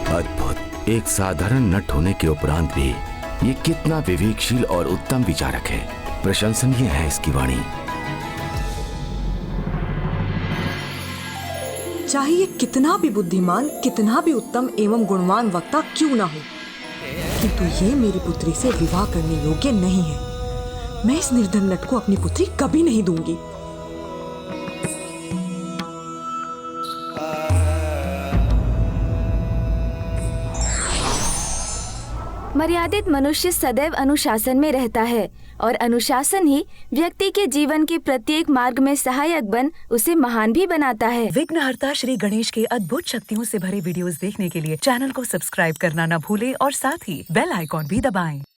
अद्भुत। एक साधारण नट होने के उपरांत भी ये कितना विवेकशील और उत्तम विचारक है। प्रशंसनीय है इसकी वाणी। चाहिए कितना भी बुद्धिमान, कितना भी उत्तम एवं गुणवान वक्ता क्यों ना हो, किंतु ये मेरी पुत्री से विवाह करने योग्य नहीं है। मैं इस निर्धन नट को अपनी पुत्री कभी नहीं दूंगी। मर्यादित मनुष्य सदैव अनुशासन में रहता है और अनुशासन ही व्यक्ति के जीवन के प्रत्येक मार्ग में सहायक बन उसे महान भी बनाता है। विघ्नहर्ता श्री गणेश के अद्भुत शक्तियों से भरे वीडियोस देखने के लिए चैनल को सब्सक्राइब करना न भूलें और साथ ही बेल आइकॉन भी दबाएं।